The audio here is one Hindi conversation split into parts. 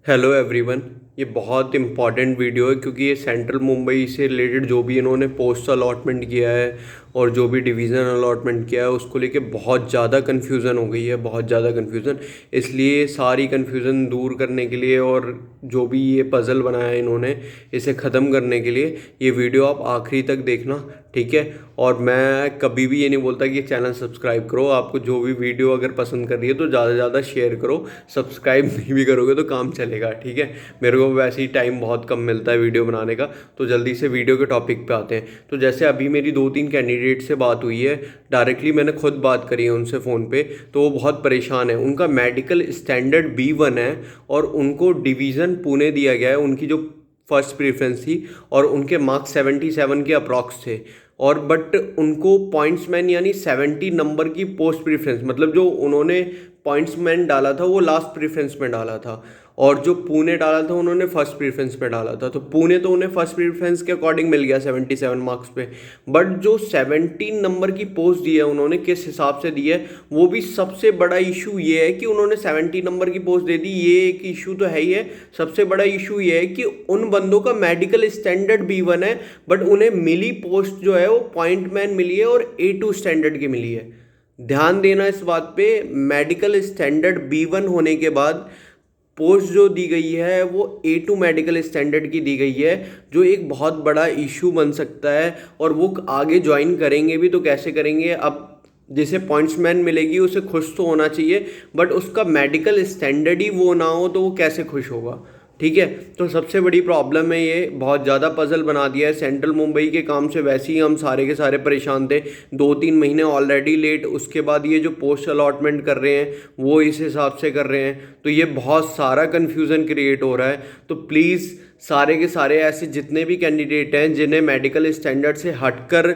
Hello everyone. ये बहुत इंपॉर्टेंट वीडियो है क्योंकि ये सेंट्रल मुंबई से रिलेटेड जो भी इन्होंने पोस्ट अलॉटमेंट किया है और जो भी डिवीज़न अलॉटमेंट किया है उसको लेके बहुत ज़्यादा कन्फ्यूज़न हो गई है, बहुत ज़्यादा कन्फ्यूज़न। इसलिए सारी कन्फ्यूज़न दूर करने के लिए और जो भी ये पज़ल बनाया है इन्होंने, इसे ख़त्म करने के लिए ये वीडियो आप आखिरी तक देखना, ठीक है। और मैं कभी भी ये नहीं बोलता कि चैनल सब्सक्राइब करो। आपको जो भी वीडियो अगर पसंद कर रही है तो ज़्यादा से ज़्यादा शेयर करो। सब्सक्राइब नहीं भी करोगे तो काम चलेगा, ठीक है। मेरे को वैसे ही टाइम बहुत कम मिलता है वीडियो बनाने का, तो जल्दी से वीडियो के टॉपिक पे आते हैं। तो जैसे अभी मेरी 2-3 कैंडिडेट से बात हुई है, डायरेक्टली मैंने खुद बात करी है उनसे फ़ोन पे, तो वो बहुत परेशान है। उनका मेडिकल स्टैंडर्ड B1 है और उनको डिवीज़न पुणे दिया गया है, उनकी जो फर्स्ट प्रेफरेंस थी, और उनके मार्क्स 77 के अप्रॉक्स थे। और बट उनको पॉइंट्समैन यानी 70 नंबर की पोस्ट प्रेफरेंस, मतलब जो उन्होंने पॉइंट्समैन डाला था वो लास्ट प्रेफरेंस में डाला था, और जो पुणे डाला था उन्होंने फर्स्ट प्रेफरेंस पे डाला था। तो पुणे तो उन्हें फर्स्ट प्रेफरेंस के अकॉर्डिंग मिल गया 77 मार्क्स पे, बट जो 17 नंबर की पोस्ट दी है उन्होंने किस हिसाब से दी है, वो भी सबसे बड़ा इशू ये है कि उन्होंने 70 नंबर की पोस्ट दे दी। ये एक इशू तो है ही है। सबसे बड़ा इशू ये है कि उन बंदों का मेडिकल स्टैंडर्ड B1 है, बट उन्हें मिली पोस्ट जो है वो पॉइंटमैन मिली है और A2 स्टैंडर्ड की मिली है। ध्यान देना इस बात पे, मेडिकल स्टैंडर्ड B1 होने के बाद पोस्ट जो दी गई है वो A2 मेडिकल स्टैंडर्ड की दी गई है, जो एक बहुत बड़ा इशू बन सकता है। और वो आगे ज्वाइन करेंगे भी तो कैसे करेंगे? अब जिसे पॉइंट्समैन मिलेगी उसे खुश तो होना चाहिए, बट उसका मेडिकल स्टैंडर्ड ही वो ना हो तो वो कैसे खुश होगा, ठीक है। तो सबसे बड़ी प्रॉब्लम है, ये बहुत ज़्यादा पजल बना दिया है। सेंट्रल मुंबई के काम से वैसे ही हम सारे के सारे परेशान थे, 2-3 महीने ऑलरेडी लेट, उसके बाद ये जो पोस्ट अलॉटमेंट कर रहे हैं वो इस हिसाब से कर रहे हैं, तो ये बहुत सारा कन्फ्यूज़न क्रिएट हो रहा है। तो प्लीज़ सारे के सारे ऐसे जितने भी कैंडिडेट हैं जिन्हें मेडिकल स्टैंडर्ड से हटकर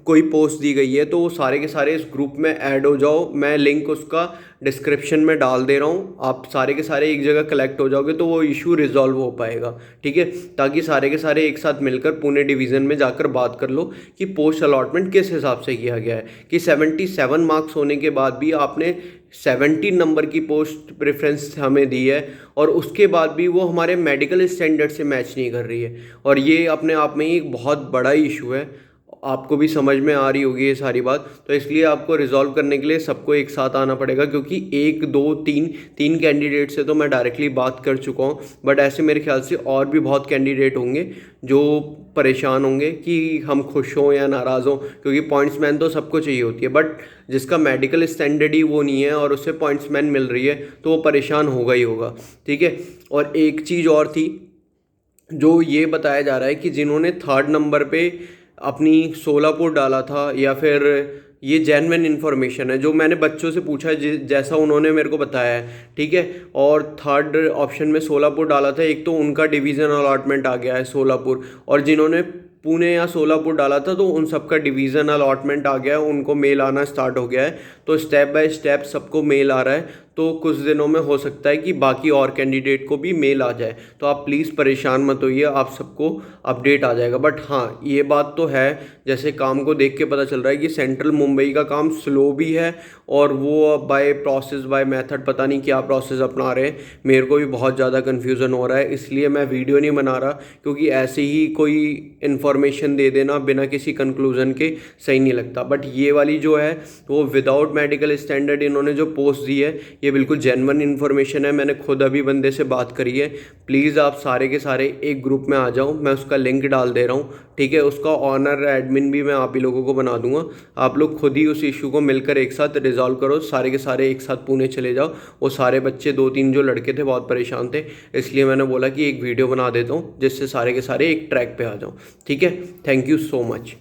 कोई पोस्ट दी गई है, तो वो सारे के सारे इस ग्रुप में ऐड हो जाओ। मैं लिंक उसका डिस्क्रिप्शन में डाल दे रहा हूँ। आप सारे के सारे एक जगह कलेक्ट हो जाओगे तो वो इशू रिजॉल्व हो पाएगा, ठीक है। ताकि सारे के सारे एक साथ मिलकर पुणे डिवीज़न में जाकर बात कर लो कि पोस्ट अलॉटमेंट किस हिसाब से किया गया है, कि 77 मार्क्स होने के बाद भी आपने 17 नंबर की पोस्ट प्रेफरेंस हमें दी है, और उसके बाद भी वो हमारे मेडिकल स्टैंडर्ड से मैच नहीं कर रही है। और ये अपने आप में ही एक बहुत बड़ा इशू है। आपको भी समझ में आ रही होगी ये सारी बात। तो इसलिए आपको रिजॉल्व करने के लिए सबको एक साथ आना पड़ेगा, क्योंकि 1 2 3 कैंडिडेट से तो मैं डायरेक्टली बात कर चुका हूँ, बट ऐसे मेरे ख्याल से और भी बहुत कैंडिडेट होंगे जो परेशान होंगे कि हम खुश हों या नाराज़ हों, क्योंकि पॉइंट्समैन तो सबको चाहिए होती है, बट जिसका मेडिकल स्टैंडर्ड ही वो नहीं है और उसे पॉइंट्समैन मिल रही है तो वो परेशान होगा ही होगा, ठीक है। और एक चीज़ और थी, जो ये बताया जा रहा है कि जिन्होंने 3rd नंबर पे अपनी सोलापुर डाला था, या फिर ये जेन्युइन इन्फॉर्मेशन है जो मैंने बच्चों से पूछा है, जैसा उन्होंने मेरे को बताया है, ठीक है। और 3rd ऑप्शन में सोलापुर डाला था, एक तो उनका डिवीज़न अलॉटमेंट आ गया है सोलापुर, और जिन्होंने पुणे या सोलापुर डाला था तो उन सबका डिवीज़न अलॉटमेंट आ गया है, उनको मेल आना स्टार्ट हो गया है। तो स्टेप बाय स्टेप सबको मेल आ रहा है, तो कुछ दिनों में हो सकता है कि बाकी और कैंडिडेट को भी मेल आ जाए। तो आप प्लीज़ परेशान मत होइए, आप सबको अपडेट आ जाएगा। बट हाँ, ये बात तो है, जैसे काम को देख के पता चल रहा है कि सेंट्रल मुंबई का काम स्लो भी है, और वो बाय प्रोसेस बाय मेथड पता नहीं क्या प्रोसेस अपना रहे हैं। मेरे को भी बहुत ज़्यादा कन्फ्यूज़न हो रहा है, इसलिए मैं वीडियो नहीं बना रहा, क्योंकि ऐसे ही कोई इन्फॉर्मेशन दे देना बिना किसी कंक्लूजन के सही नहीं लगता। बट ये वाली जो है वो विदाउट मेडिकल स्टैंडर्ड इन्होंने जो पोस्ट दी है, ये बिल्कुल जेन्युइन इन्फॉर्मेशन है। मैंने खुद अभी बंदे से बात करी है। प्लीज़ आप सारे के सारे एक ग्रुप में आ जाओ, मैं उसका लिंक डाल दे रहा हूँ, ठीक है। उसका ऑनर एडमिन भी मैं आप ही लोगों को बना दूंगा। आप लोग खुद ही उस इशू को मिलकर एक साथ रिजॉल्व करो, सारे के सारे एक साथ पुणे चले जाओ। वो सारे बच्चे 2-3 जो लड़के थे बहुत परेशान थे, इसलिए मैंने बोला कि एक वीडियो बना देता हूँ जिससे सारे के सारे एक ट्रैक पे आ जाओ, ठीक है। Thank you so much.